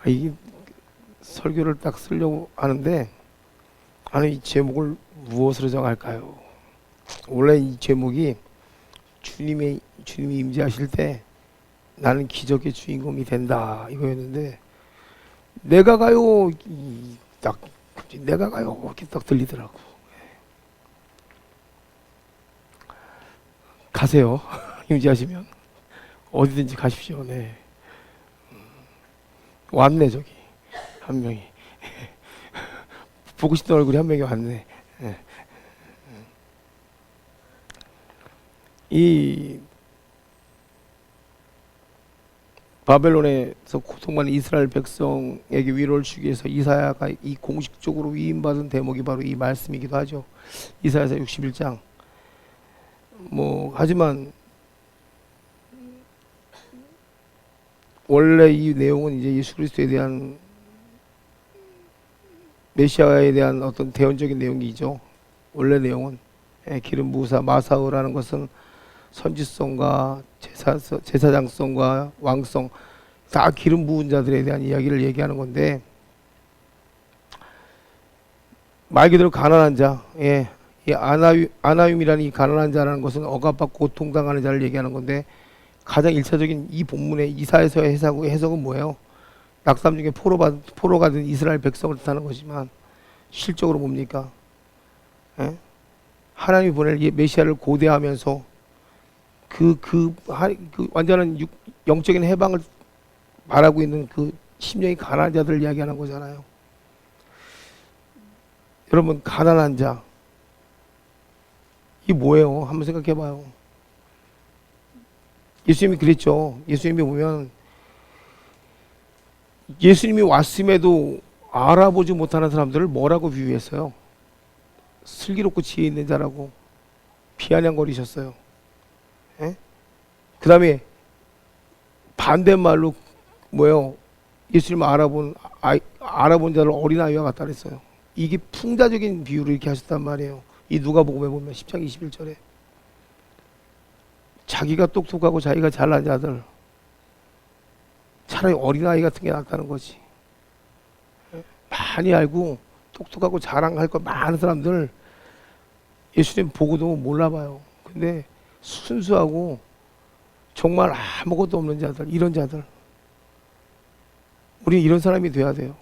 이 설교를 딱 쓰려고 하는데, 아니, 이 제목을 무엇으로 정할까요? 원래 이 제목이 주님이 임재하실 때 나는 기적의 주인공이 된다 이거였는데, 내가 가요 딱 내가 가요 이렇게 딱 들리더라고. 가세요. 임재하시면 어디든지 가십시오. 네. 왔네 저기 한 명이. 보고 싶던 얼굴이 한 명이 왔네. 네. 이 바벨론에서 고통받는 이스라엘 백성에게 위로를 주기 위해서 이사야가 이 공식적으로 위임받은 대목이 바로 이 말씀이기도 하죠. 이사야서 61장. 하지만 원래 이 내용은 이제 예수 그리스도에 대한, 메시아에 대한 어떤 대언적인 내용이죠. 원래 내용은 기름 부으사 마사오라는 것은 선지성과 제사장성과 왕성, 다 기름 부은 자들에 대한 이야기를 얘기하는 건데, 말 그대로 가난한 자, 이 아나윰이라는 이 가난한 자라는 것은 억압받고 고통당하는 자를 얘기하는 건데, 가장 일차적인 이 본문의 이사야서의 해석은 뭐예요? 낙담 중에 포로가 된 이스라엘 백성을 뜻하는 거지만, 실적으로 뭡니까? 하나님이 보낼 메시아를 고대하면서 그 완전한 영적인 해방을 바라고 있는 그 심령이 가난한 자들을 이야기하는 거잖아요. 여러분, 가난한 자, 이게 뭐예요? 한번 생각해 봐요. 예수님이 그랬죠. 예수님이 보면 예수님이 왔음에도 알아보지 못하는 사람들을 뭐라고 비유했어요? 슬기롭고 지혜 있는 자라고 비아냥거리셨어요. 그 다음에 반대말로 뭐예요? 예수님을 알아본 자를 어린아이와 같다 그랬어요. 이게 풍자적인 비유를 이렇게 하셨단 말이에요. 이 누가복음에 보면 10장 21절에 자기가 똑똑하고 자기가 잘난 자들, 차라리 어린아이 같은 게 낫다는 거지. 많이 알고 똑똑하고 자랑할 거 많은 사람들 예수님 보고도 몰라봐요. 근데 순수하고 정말 아무것도 없는 자들, 이런 자들, 우리 이런 사람이 돼야 돼요.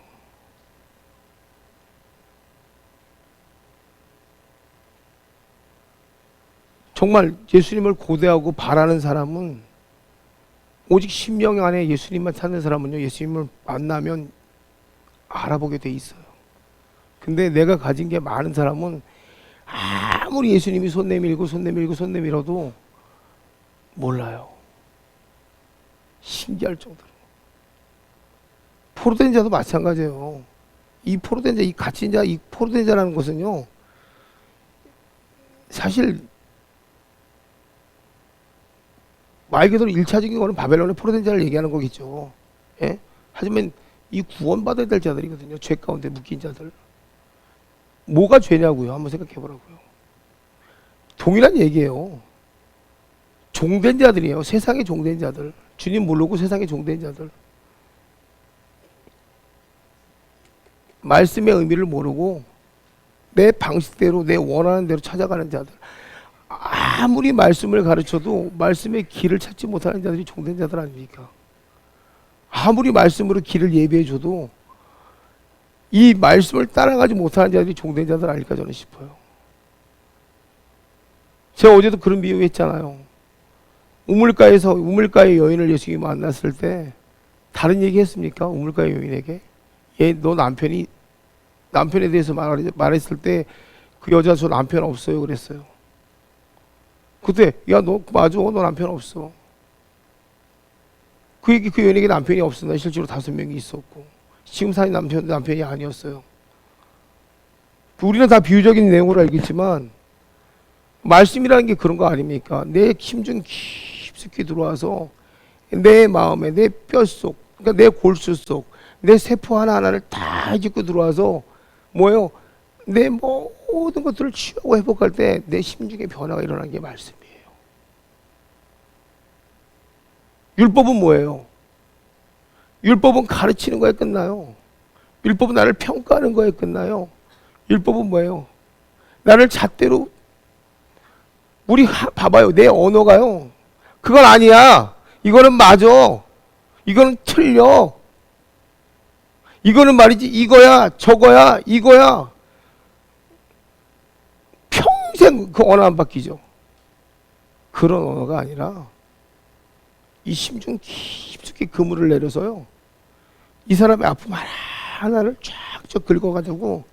정말 예수님을 고대하고 바라는 사람은, 오직 심령 안에 예수님만 찾는 사람은요, 예수님을 만나면 알아보게 돼 있어요. 근데 내가 가진 게 많은 사람은 아무리 예수님이 손 내밀어도 몰라요. 신기할 정도로. 포로된 자도 마찬가지예요. 이 포로된 자, 이 갇힌 자, 이 포로된 자라는 것은요, 사실 말 그대로 1차적인 거는 바벨론의 포로된 자를 얘기하는 거겠죠. 하지만 이 구원받아야 될 자들이거든요. 죄 가운데 묶인 자들. 뭐가 죄냐고요? 한번 생각해 보라고요. 동일한 얘기예요. 종된 자들이에요. 세상의 종된 자들. 주님 모르고 세상의 종된 자들. 말씀의 의미를 모르고 내 방식대로, 내 원하는 대로 찾아가는 자들. 아무리 말씀을 가르쳐도 말씀의 길을 찾지 못하는 자들이 종된 자들 아닙니까? 아무리 말씀으로 길을 예비해줘도 이 말씀을 따라가지 못하는 자들이 종된 자들 아닐까 저는 싶어요. 제가 어제도 그런 비유 했잖아요. 우물가의 여인을 예수님이 만났을 때 다른 얘기 했습니까? 우물가의 여인에게 너 남편에 대해서 말했을 때 그 여자 저 남편 없어요 그랬어요. 그때 너 맞아, 너 남편 없어. 그 여인에게 남편이 없었나? 실제로 5명이 있었고 지금 사는 남편이 아니었어요. 우리는 다 비유적인 내용으로 알겠지만 말씀이라는 게 그런 거 아닙니까? 내 심중 깊숙이 들어와서 내 마음에, 내 뼛속, 그러니까 내 골수 속, 내 세포 하나하나를 다 짚고 들어와서 뭐예요? 내 모든 것들을 치유하고 회복할 때 내 심중에 변화가 일어나는 게 말씀이에요. 율법은 뭐예요? 율법은 가르치는 거에 끝나요. 율법은 나를 평가하는 거에 끝나요. 율법은 뭐예요? 나를 잣대로, 우리 봐봐요. 내 언어가요. 그건 아니야. 이거는 맞아. 이거는 틀려. 이거는 말이지 이거야 저거야 이거야. 평생 그 언어 안 바뀌죠. 그런 언어가 아니라 이 심중 깊숙이 그물을 내려서요, 이 사람의 아픔 하나하나를 쫙쫙 긁어가지고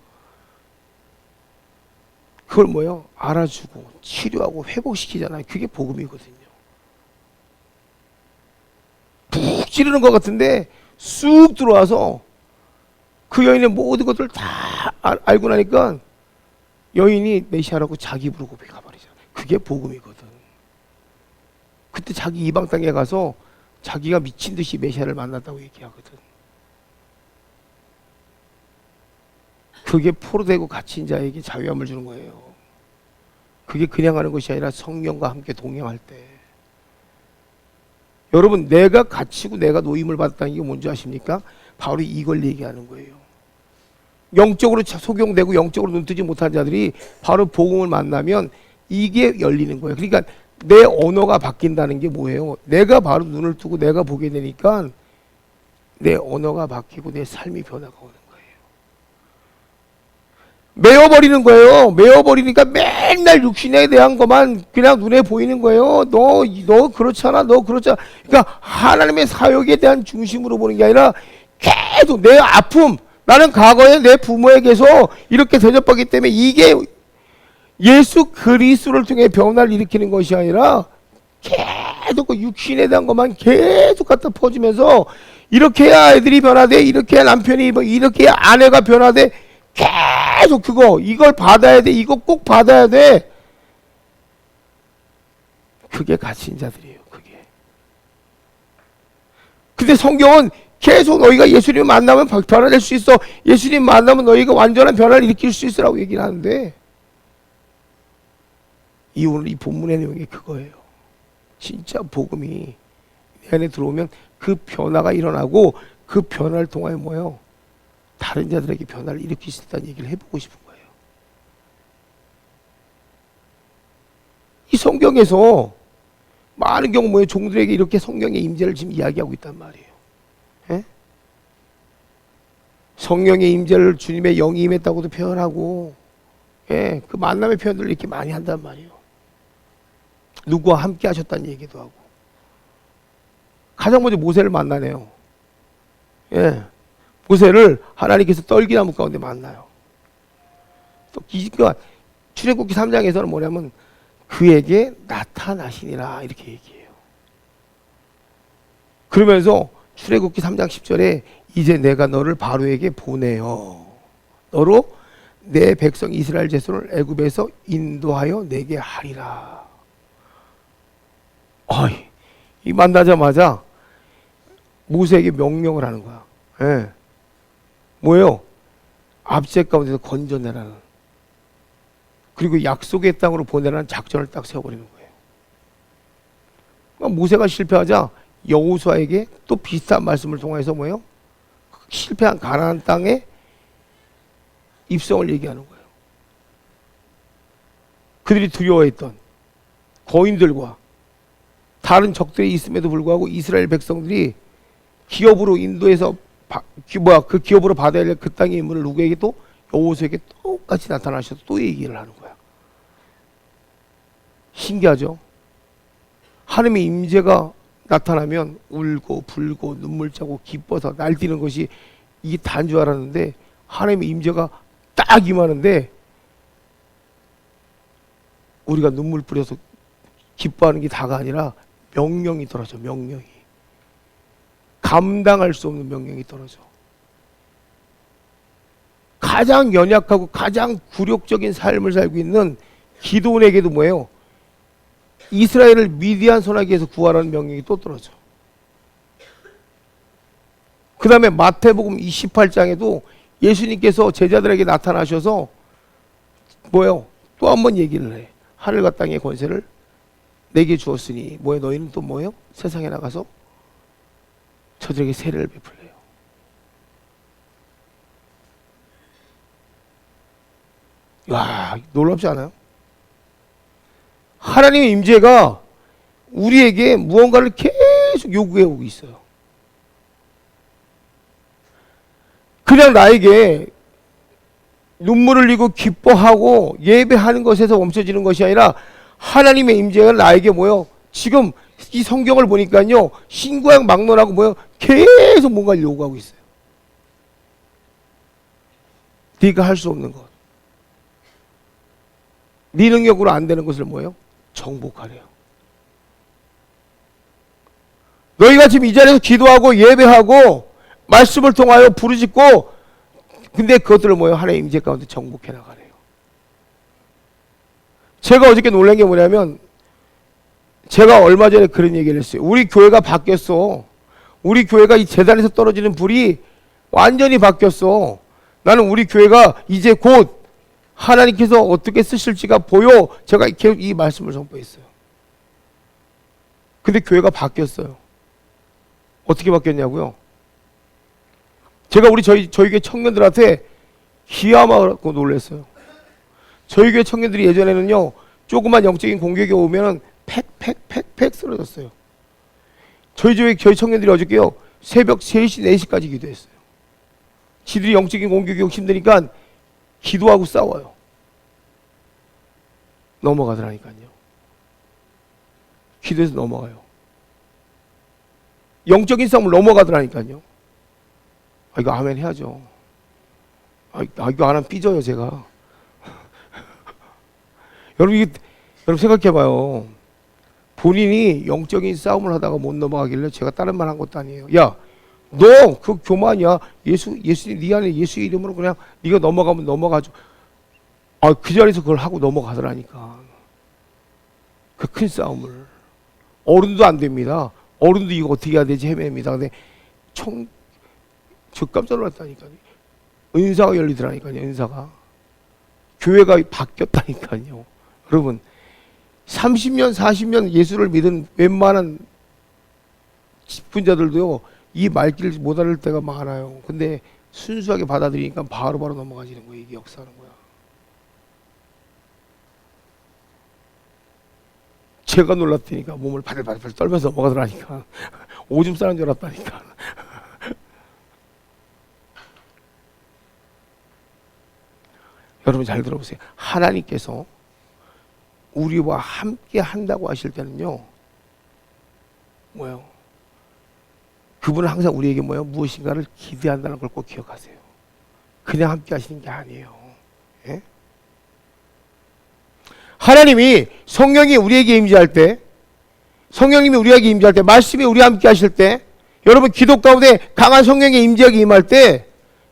그걸 뭐요? 알아주고 치료하고 회복시키잖아요. 그게 복음이거든요. 푹 찌르는 것 같은데 쑥 들어와서 그 여인의 모든 것들을 다 알고 나니까 여인이 메시아라고 자기 입으로 고백해버리잖아요. 그게 복음이거든. 그때 자기 이방 땅에 가서 자기가 미친 듯이 메시아를 만났다고 얘기하거든. 그게 포로되고 갇힌 자에게 자유함을 주는 거예요. 그게 그냥 하는 것이 아니라 성령과 함께 동행할 때. 여러분, 내가 갇히고 내가 노임을 받았다는 게 뭔지 아십니까? 바로 이걸 얘기하는 거예요. 영적으로 소경되고 영적으로 눈뜨지 못한 자들이 바로 복음을 만나면 이게 열리는 거예요. 그러니까 내 언어가 바뀐다는 게 뭐예요? 내가 바로 눈을 뜨고 내가 보게 되니까 내 언어가 바뀌고 내 삶이 변화가 오는 거예요. 메워버리는 거예요. 메워버리니까 맨날 육신에 대한 것만 그냥 눈에 보이는 거예요. 너 그렇잖아. 너 그렇잖아. 그러니까 하나님의 사역에 대한 중심으로 보는 게 아니라 계속 내 아픔, 나는 과거에 내 부모에게서 이렇게 대접받기 때문에 이게 예수 그리스도를 통해 변화를 일으키는 것이 아니라 계속 그 육신에 대한 것만 계속 갖다 퍼주면서 이렇게 해야 애들이 변화돼, 이렇게 해야 남편이, 이렇게 해야 아내가 변화돼, 계속 이걸 받아야 돼, 이거 꼭 받아야 돼. 그게 갇힌 자들이에요. 그게. 근데 성경은 계속 너희가 예수님 만나면 변화될 수 있어, 예수님 만나면 너희가 완전한 변화를 일으킬 수 있으라고 얘기를 하는데, 오늘 이 본문의 내용이 그거예요. 진짜 복음이 내 안에 들어오면 그 변화가 일어나고 그 변화를 통하여 뭐예요? 다른 자들에게 변화를 일으킬 수 있다는 얘기를 해보고 싶은 거예요. 이 성경에서 많은 경우 뭐예요? 종들에게 이렇게 성령의 임재를 지금 이야기하고 있단 말이에요. 예? 성령의 임재를 주님의 영이 임했다고도 표현하고, 예, 그 만남의 표현들을 이렇게 많이 한단 말이에요. 누구와 함께 하셨다는 얘기도 하고. 가장 먼저 모세를 만나네요. 예. 모세를 하나님께서 떨기나무 가운데 만나요. 또 출애굽기 3장에서는 뭐냐면 그에게 나타나시니라 이렇게 얘기해요. 그러면서 출애굽기 3장 10절에 이제 내가 너를 바로에게 보내요. 너로 내 백성 이스라엘 자손을 애굽에서 인도하여 내게 하리라. 이 만나자마자 모세에게 명령을 하는 거야. 예. 뭐예요? 압제 가운데서 건져내라는, 그리고 약속의 땅으로 보내라는 작전을 딱 세워버리는 거예요. 그러니까 모세가 실패하자 여호수아에게 또 비슷한 말씀을 통해서 뭐예요? 실패한 가나안 땅에 입성을 얘기하는 거예요. 그들이 두려워했던 거인들과 다른 적들이 있음에도 불구하고 이스라엘 백성들이 기업으로 인도해서 그 기업으로 받아야 할 그 땅의 인물을 누구에게 또 여호수아에게 똑같이 나타나셔서 또 얘기를 하는 거야. 신기하죠? 하나님의 임재가 나타나면 울고 불고 눈물 짜고 기뻐서 날뛰는 것이 이게 다인 줄 알았는데, 하나님의 임재가 딱 임하는데 우리가 눈물 뿌려서 기뻐하는 게 다가 아니라 명령이 떨어져. 명령이 감당할 수 없는 명령이 떨어져. 가장 연약하고 가장 굴욕적인 삶을 살고 있는 기드온에게도 뭐예요? 이스라엘을 미디안 소나기에서 구하라는 명령이 또 떨어져. 그 다음에 마태복음 28장에도 예수님께서 제자들에게 나타나셔서 뭐예요? 또 한 번 얘기를 해. 하늘과 땅의 권세를 내게 주었으니 뭐예요? 너희는 또 뭐예요? 세상에 나가서 저들에게 세례를 베풀래요. 와, 놀랍지 않아요? 하나님의 임재가 우리에게 무언가를 계속 요구해 오고 있어요. 그냥 나에게 눈물을 흘리고 기뻐하고 예배하는 것에서 멈춰지는 것이 아니라 하나님의 임재가 나에게 뭐요? 지금 이 성경을 보니까요, 신구약 막론하고 뭐요? 계속 뭔가를 요구하고 있어요. 네가 할 수 없는 것, 네 능력으로 안 되는 것을 뭐요? 정복하래요. 너희가 지금 이 자리에서 기도하고 예배하고 말씀을 통하여 부르짖고, 근데 그것들을 뭐요? 하나님의 임재 가운데 정복해 나가래요. 제가 어저께 놀란 게 뭐냐면, 제가 얼마 전에 그런 얘기를 했어요. 우리 교회가 바뀌었어. 우리 교회가 이 재단에서 떨어지는 불이 완전히 바뀌었어. 나는 우리 교회가 이제 곧 하나님께서 어떻게 쓰실지가 보여. 제가 계속 이 말씀을 선포했어요. 근데 교회가 바뀌었어요. 어떻게 바뀌었냐고요? 제가 저희 교회 청년들한테 기하마고 놀랐어요. 저희 교회 청년들이 예전에는요, 조그만 영적인 공격이 오면은 팩 쓰러졌어요. 저희 청년들이 어저께요, 새벽 3시, 4시까지 기도했어요. 지들이 영적인 공격이 힘드니까 기도하고 싸워요. 넘어가더라니까요. 기도해서 넘어가요. 영적인 싸움을 넘어가더라니까요. 이거 아멘 해야죠. 이거 안 하면 삐져요, 제가. 여러분 생각해봐요. 본인이 영적인 싸움을 하다가 못 넘어가길래 제가 다른 말 한 것도 아니에요. 야, 너 그 교만이야. 예수님 네 안에 예수 이름으로 그냥 네가 넘어가면 넘어가죠. 그 자리에서 그걸 하고 넘어가더라니까. 그 큰 싸움을. 어른도 안 됩니다. 어른도 이거 어떻게 해야 되지 헤매입니다. 근데 저 깜짝 놀랐다니까요. 은사가 열리더라니까요. 은사가. 교회가 바뀌었다니까요. 여러분, 30년 40년 예수를 믿은 웬만한 직분자들도요, 이 말귀를 못 알을 때가 많아요. 근데 순수하게 받아들이니까 바로바로 넘어가지는 거예요. 이게 역사하는 거야. 제가 놀랐다니까. 몸을 바들바들 떨면서 넘어가더라니까. 오줌 싸는 줄 알았다니까. 여러분 잘 들어보세요. 하나님께서 우리와 함께 한다고 하실 때는요, 뭐요? 그분은 항상 우리에게 뭐요? 무엇인가를 기대한다는 걸 꼭 기억하세요. 그냥 함께 하시는 게 아니에요. 예? 하나님이 성령이 우리에게 임재할 때, 성령님이 우리에게 임재할 때, 말씀이 우리와 함께 하실 때, 여러분 기도 가운데 강한 성령의 임재가 임할 때,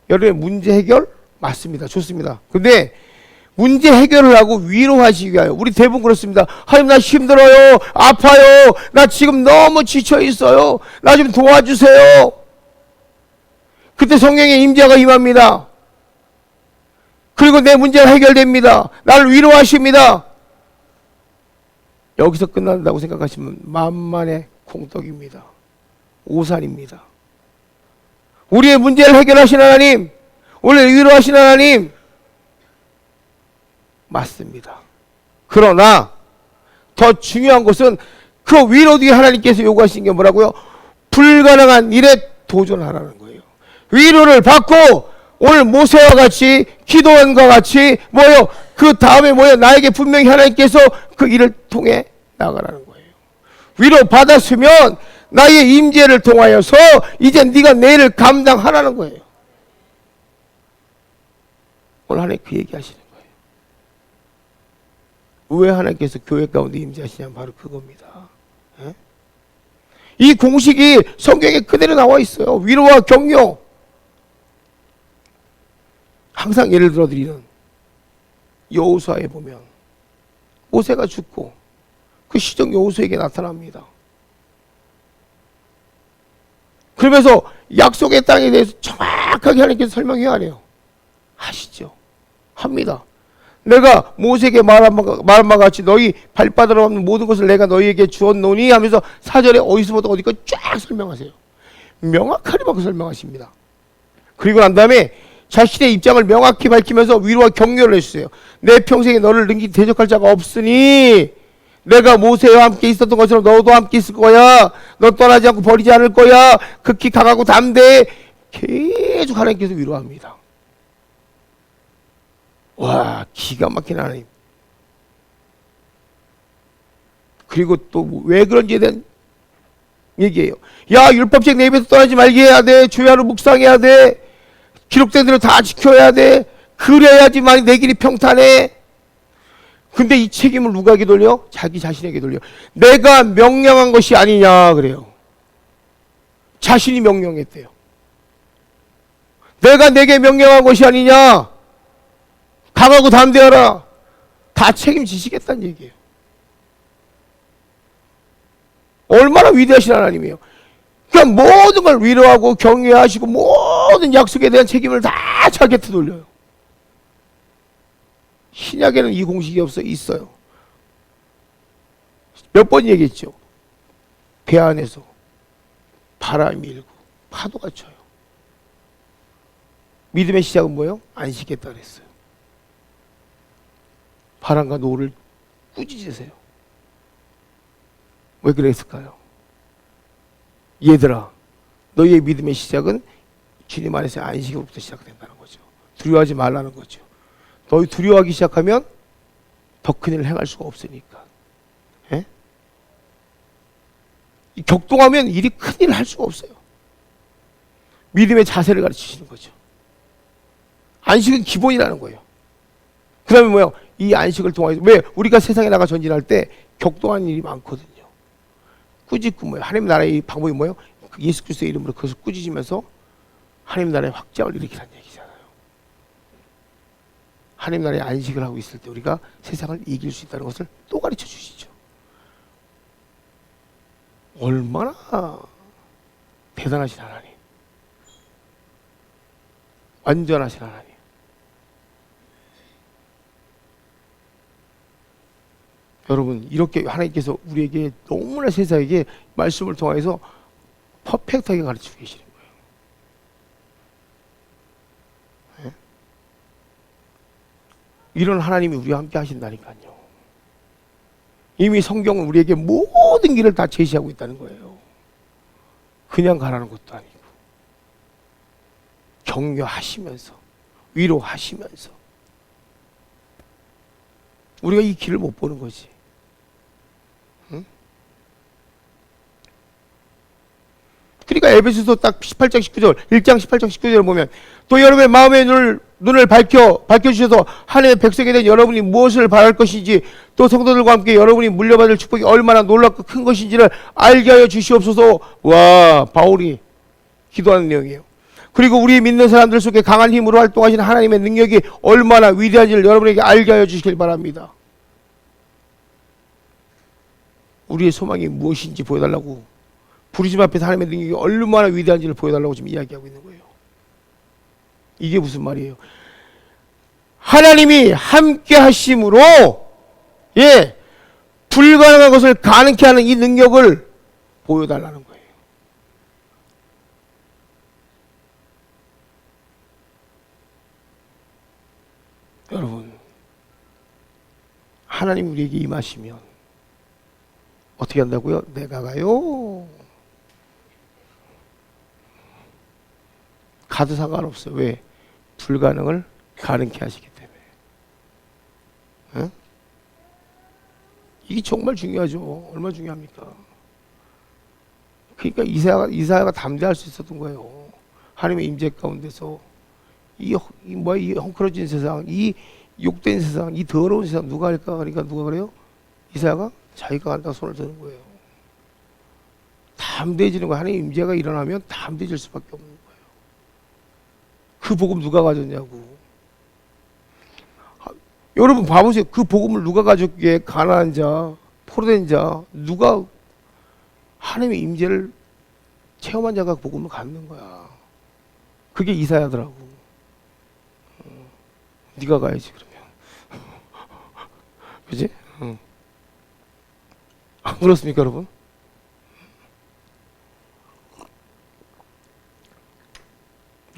여러분의 문제 해결 맞습니다. 좋습니다. 근데 문제 해결을 하고 위로하시기 위하여, 우리 대부분 그렇습니다. 하나님 나 힘들어요. 아파요. 나 지금 너무 지쳐 있어요. 나 좀 도와주세요. 그때 성령의 임재가 임합니다. 그리고 내 문제가 해결됩니다. 나를 위로하십니다. 여기서 끝난다고 생각하시면 만만의 콩떡입니다. 오산입니다. 우리의 문제를 해결하신 하나님, 우리를 위로하신 하나님 맞습니다. 그러나 더 중요한 것은 그 위로 뒤에 하나님께서 요구하신 게 뭐라고요? 불가능한 일에 도전하라는 거예요. 위로를 받고 오늘 모세와 같이 기도원과 같이 뭐요? 그 다음에 뭐요? 나에게 분명히 하나님께서 그 일을 통해 나가라는 거예요. 위로 받았으면 나의 임재를 통하여서 이제 네가 내 일을 감당하라는 거예요. 오늘 하나님 그 얘기하시는 거예요. 왜 하나님께서 교회 가운데 임재하시냐면 바로 그겁니다. 예? 이 공식이 성경에 그대로 나와 있어요. 위로와 격려. 항상 예를 들어 드리는 여호수아에 보면 모세가 죽고 그 시정 여호수아에게 나타납니다. 그러면서 약속의 땅에 대해서 정확하게 하나님께서 설명해야 해요. 하시죠. 합니다. 내가 모세에게 말한 바 같이 너희 발바닥으로 없는 모든 것을 내가 너희에게 주었노니 하면서 4절에 어디서부터 어디까지 쫙 설명하세요. 명확하리라고 설명하십니다. 그리고 난 다음에 자신의 입장을 명확히 밝히면서 위로와 격려를 해주세요. 내 평생에 너를 능히 대적할 자가 없으니 내가 모세와 함께 있었던 것처럼 너도 함께 있을 거야. 너 떠나지 않고 버리지 않을 거야. 극히 강하고 담대해. 계속 하나님께서 위로합니다. 와, 기가 막힌 하나님. 그리고 또 왜 그런지에 대한 얘기예요. 야, 율법책 내 입에서 떠나지 말게 해야 돼. 주야로 묵상해야 돼. 기록된 대로 다 지켜야 돼. 그래야지만 내 길이 평탄해. 근데 이 책임을 누구에게 돌려? 자기 자신에게 돌려. 내가 명령한 것이 아니냐 그래요. 자신이 명령했대요. 내가 내게 명령한 것이 아니냐. 강하고 담대하라. 다 책임지시겠다는 얘기예요. 얼마나 위대하신 하나님이에요. 그러니까 모든 걸 위로하고 격려하시고 모든 약속에 대한 책임을 다 자기한테 돌려요. 신약에는 이 공식이 있어요. 몇 번 얘기했죠. 배 안에서 바람이 일고 파도가 쳐요. 믿음의 시작은 뭐예요? 안식에 따랐어요. 바람과 노를 꾸짖으세요. 왜 그랬을까요? 얘들아, 너희의 믿음의 시작은 주님 안에서 안식으로부터 시작된다는 거죠. 두려워하지 말라는 거죠. 너희 두려워하기 시작하면 더 큰 일을 행할 수가 없으니까. 예? 격동하면 일이 큰 일을 할 수가 없어요. 믿음의 자세를 가르치시는 거죠. 안식은 기본이라는 거예요. 그 다음에 뭐예요? 이 안식을 통해서, 왜? 우리가 세상에 나가 전진할 때 격동하는 일이 많거든요. 꾸짖고 뭐예요? 하나님 나라의 방법이 뭐예요? 예수 그리스도의 이름으로 그것을 꾸짖으면서 하나님 나라의 확장을 일으키라는 얘기잖아요. 하나님 나라의 안식을 하고 있을 때 우리가 세상을 이길 수 있다는 것을 또 가르쳐 주시죠. 얼마나 대단하신 하나님. 완전하신 하나님. 여러분, 이렇게 하나님께서 우리에게 너무나 세상에게 말씀을 통해서 퍼펙트하게 가르치고 계시는 거예요. 네? 이런 하나님이 우리와 함께 하신다니까요. 이미 성경은 우리에게 모든 길을 다 제시하고 있다는 거예요. 그냥 가라는 것도 아니고 격려하시면서 위로하시면서 우리가 이 길을 못 보는 거지. 그러니까 에베소서 딱 18장 19절, 1장 18장 19절을 보면 또 여러분의 마음의 눈을 밝혀주셔서 하나님의 백성에 대한 여러분이 무엇을 바랄 것인지 또 성도들과 함께 여러분이 물려받을 축복이 얼마나 놀랍고 큰 것인지를 알게 하여 주시옵소서. 와, 바울이 기도하는 내용이에요. 그리고 우리 믿는 사람들 속에 강한 힘으로 활동하시는 하나님의 능력이 얼마나 위대한지를 여러분에게 알게 하여 주시길 바랍니다. 우리의 소망이 무엇인지 보여달라고, 부르심 앞에서 하나님의 능력이 얼마나 위대한지를 보여달라고 지금 이야기하고 있는 거예요. 이게 무슨 말이에요? 하나님이 함께 하심으로 불가능한 것을 가능케 하는 이 능력을 보여달라는 거예요. 여러분, 하나님 우리에게 임하시면 어떻게 한다고요? 내가 가요. 가도 상관없어요. 왜? 불가능을 가능케 하시기 때문에. 응? 이게 정말 중요하죠. 얼마나 중요합니까? 그러니까 이사야가 담대할 수 있었던 거예요. 하나님의 임재 가운데서 이 헝클어진 세상, 이 욕된 세상, 이 더러운 세상 누가 할까? 그러니까 누가 그래요? 이사야가 자기가 간다고 손을 드는 거예요. 담대해지는 거예요. 하나님의 임재가 일어나면 담대해질 수밖에 없는 거예요. 그 복음 누가 가졌냐고. 여러분 봐보세요. 그 복음을 누가 가졌기에? 가난한 자, 포로된 자, 누가 하나님의 임재를 체험한 자가 복음을 갖는 거야. 그게 이사야더라고. 네가 가야지 그러면. 그지? 안 그렇습니까 여러분?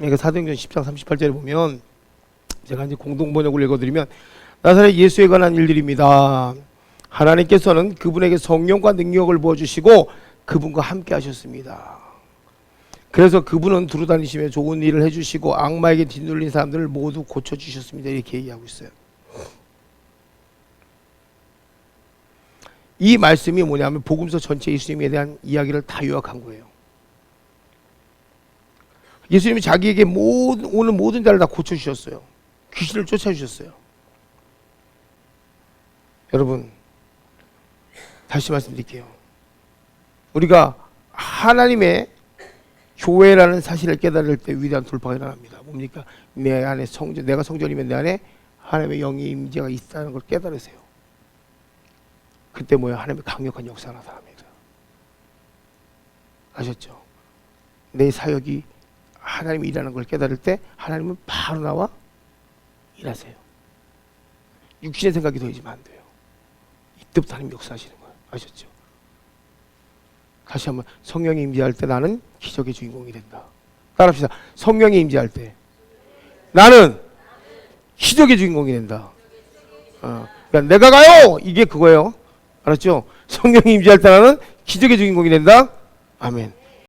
그러니까 사도행전 10장 38절에 보면 제가 이제 공동 번역을 읽어드리면 나사렛 예수에 관한 일들입니다. 하나님께서는 그분에게 성령과 능력을 부어주시고 그분과 함께 하셨습니다. 그래서 그분은 두루 다니시며 좋은 일을 해주시고 악마에게 짓눌린 사람들을 모두 고쳐주셨습니다. 이렇게 얘기하고 있어요. 이 말씀이 뭐냐면 복음서 전체 예수님에 대한 이야기를 다 요약한 거예요. 예수님이 자기에게 오는 모든 자를 다 고쳐주셨어요. 귀신을 쫓아주셨어요. 여러분, 다시 말씀드릴게요. 우리가 하나님의 교회라는 사실을 깨달을 때 위대한 돌파가 일어납니다. 뭡니까? 내 안에 성전, 내가 성전이면 내 안에 하나님의 영의 임재가 있다는 걸 깨달으세요. 그때 뭐예요? 하나님의 강력한 역사가 나타납니다. 아셨죠? 내 사역이 하나님이 일하는 걸 깨달을 때 하나님은 바로 나와 일하세요. 육신의 생각이 더해지면 안 돼요. 이때부터 하나님 역사하시는 거예요. 아셨죠? 다시 한번, 성령이 임재할 때 나는 기적의 주인공이 된다. 따라합시다. 성령이 임재할 때 나는 기적의 주인공이 된다. 그러니까 내가 가요! 이게 그거예요. 알았죠? 성령이 임재할 때 나는 기적의 주인공이 된다. 아멘.